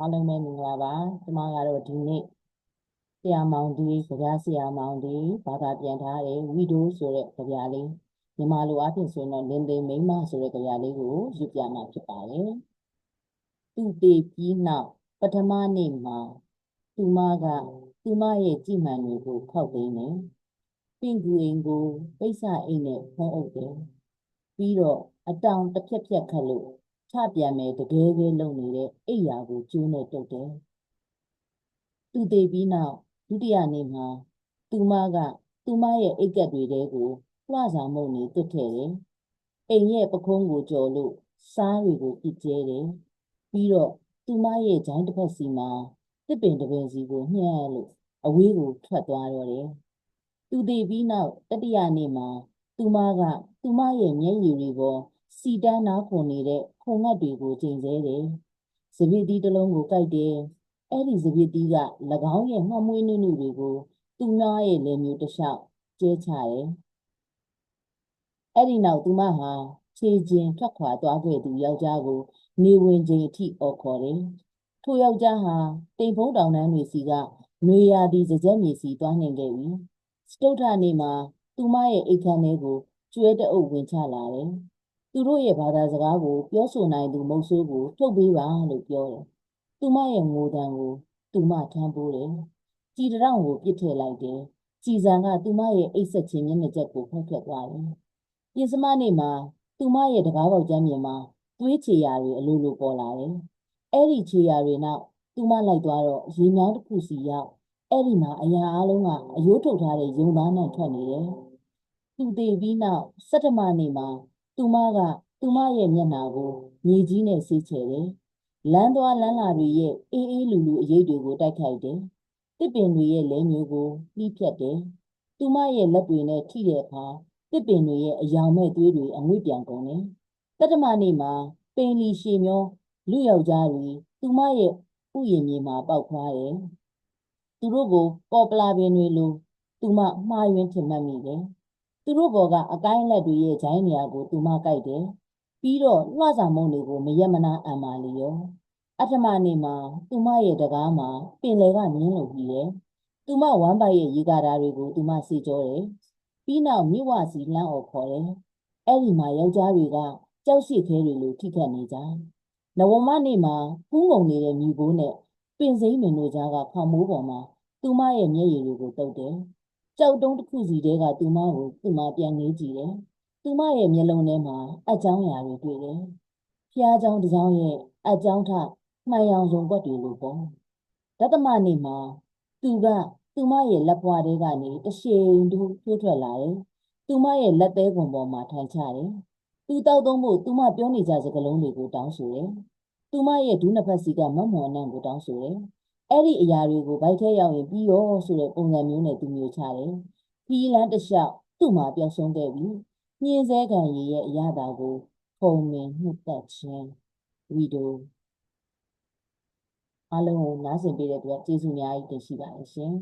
အားလုံးပဲမင်္ဂလာပါကျွန်မကတော့ဒီနေ့ဆရာမောင်ဒီကြပြဆရာမောင်ဒီဘာသာပြန်ထားတဲ့ဝီဒိုဆိုတဲ့ကြပြလေးမြန်မာလိုအပြင်ဆိုရင်တော့လင်းသိမိန်းမဆိုတဲ့ကြပြလေးကိုရွတ်ပြမှာဖြစ်ပါတယ်သူတည်ပြီးနောက်ပထမနေ့မှာသူမကသူမရဲ့ကြည်မှန်တွေကိုခောက်သိမ်းတယ်ပင်ကူအိမ်ကိုပိတ်စအိမ်နဲ့ဖုံးအုပ်တယ်ပြီးတော့အတောင်တစ်ဖြက်ဖြက်ခတ်လို့ချပြန်မယ်တကယ်ပဲလုံနေတဲ့အိယာကိုကျိုးနဲ့တုတ်တယ်သူတည်ပြီးနောက်ဒုတိယနေ့မှာသူမကသူမရဲ့အိတ်ကပ်တွေတဲကိုလွှစာမုံနေတွတ်ခဲ့တယ်အိမ်ရဲ့ပခုံးကိုကြော်လို့စားတွေကိုပြစ်ကျဲတယ်ပြီးတော့သူမရဲ့ဂျိုင်းတစ်ဖက်စီမှာတစ်ပင်တစ်ပင်စီကိုညှက်လို့အဝေးကိုထွက်သွားတော့တယ်သူတည်ပြီးနောက်တတိယနေ့မှာသူမကသူမရဲ့မျက်ရည်တွေပေါ်စီတန်းနားခုန်နေတဲ့ခုံငတ်တွေကိုချိန်ဆတယ်စပစ်တီးတစ်လုံးကိုကြိုက်တယ်အဲ့ဒီစပစ်တီးက၎င်းရဲ့မှမွှေးနုနုတွေကိုသူမရဲ့လက်မျိုးတစ်လျှောက်ကျဲချတယ်အဲ့ဒီနောက်သူမဟာခြေချင်းထွက်ခွာသွားခဲ့သူယောက်ျားကိုနေဝင်ချိန်အထိအော်ခေါ်တယ်ထိုယောက်ျားဟာတိမ်ဖုံးတောင်တန်းတွေစီကနွေရာသီစကြက်မြေစီသွားနှင်ခဲ့ပြီစတုထ္ထနေ့မှာသူမရဲ့အိတ်ခမ်းထဲကိုကျွဲတအုပ်ဝင်ချလာတယ်သူတို့ရဲ့ဘာသာစကားကိုပြောဆိုနိုင်သူမုတ်ဆိုးကိုထုတ်ပေးပါလို့ပြောတယ်သူမရဲ့ငိုတံကိုသူမထမ်းပိုးတယ်ကြည်တောင်ကိုပြစ်ထည့်လိုက်တယ်ကြည်စံကသူမရဲ့အိတ်ဆက်ချင်းမျက်နှာချက်ကိုဖက်ထွက်သွားတယ်ပြင်စမနေ့မှာသူမရဲ့တကားပေါက်ကျမ်းပြင်မှာသွေးချေရာတွေအလိုလိုပေါ်လာတယ်အဲ့ဒီချေရာတွေနောက်သူမလိုက်သွားတော့ရေမြောင်းတစ်ခုစီရောက်အဲ့ဒီမှာအရာအလုံးကအယိုးထုတ်ထားတဲ့ယုံသားနဲ့ထွက်နေတယ်သူတည်ပြီးနောက်17မနေ့မှာသူမကသူမရဲ့မျက်နှာကိုမြေကြီးနဲ့ဆေးချယ်တယ်လမ်းသွားလမ်းလာတွေရဲ့အေးအေးလူလူအရေးတွေကိုတိုက်ခိုက်တယ်တစ်ပင်တွေရဲ့လဲမျိုးကိုလှိဖြတ်တယ်သူမရဲ့လက်တွေနဲ့ထိတဲ့အခါတစ်ပင်တွေရဲ့အယောင်မဲ့သွေးတွေအငွေ့ပြန်ကုန်တယ်တတမနေ့မှာပိန်လီရှည်မျောလူယောက်ျားတွေသူမရဲ့ဥယျာဉ်မြေမှာပေါက်ခွားတယ်သူတို့ကိုကော်ပလာပင်တွေလိုသူမမှားယွင်းထင်မှတ်မိတယ်သူတို့ဘော်ကအကိုင်းလက်တွေရဲ့ဂျိုင်းနေရာကိုသူမကြိုက်တယ်ပြီးတော့လွှစာမုံတွေကိုမရက်မနာအံပါလေရောအထမနေ့မှာသူမရဲ့တကားမှာပင်လယ်ကမြင်းလို့ပြီးတယ်သူမဝမ်းပိုက်ရဲ့ရေကာတာတွေကိုသူမစီကြောတယ်ပြီးနောက်မြစ်ဝစီလှမ်းអော်ခေါ်တယ်အဲ့ဒီမှာယောက်ျားတွေကကြောက်ရှိခဲတွေလိုထိခတ်နေကြနဝမနေ့မှာဖူးငုံနေတဲ့မြူကိုနဲ့ပင်စိမ့်မင်တို့ကြားကခေါမိုးပေါ်မှာသူမရဲ့မျက်ရည်တွေကိုတုပ်တယ်ကြောက်တုံးတစ်ခုစီတဲကသူမကိုသူမပြန်ငေးကြည့်တယ်သူမရဲ့မျက်လုံးထဲမှာအကြောင်းအရာတွေတွေ့တယ်ဖျားเจ้าတစ်ကြောင်းရဲ့အကြောင်းထမှန်ရောင်စုံကွက်တွေလိုပေါ့ဒသမနေ့မှာသူကသူမရဲ့လက်ပွားတွေကနေတရှိန်ထိုးထွက်လာတယ်သူမရဲ့လက်သေးကွန်ပေါ်မှာထိုင်ချတယ်သူတောက်သုံးဖို့သူမပြောနေကြစကားလုံးတွေကိုတောင်းဆိုတယ်သူမရဲ့ဒူးနှစ်ဖက်စီကမတ်မော်အနံ့ကိုတောင်းဆိုတယ်အဲ့ဒီအရာတွေကိုဗိုက်ထဲရောက်ရင်ပြီးရောဆိုတဲ့ပုံစံမျိုးနဲ့သူမျိုးချတယ်ခီးလန်းတစ်လျှောက်သူ့မှာပျောက်ဆုံးခဲ့ပြီညင်းစဲခံရရဲ့အရာတာကိုပုံမင်မှုတ်သက်ခြင်းဗီဒီယိုအားလုံးကိုနားဆင်ပေးတဲ့အတွက်ကျေးဇူးအများကြီးတင်ရှိပါတယ်ရှင်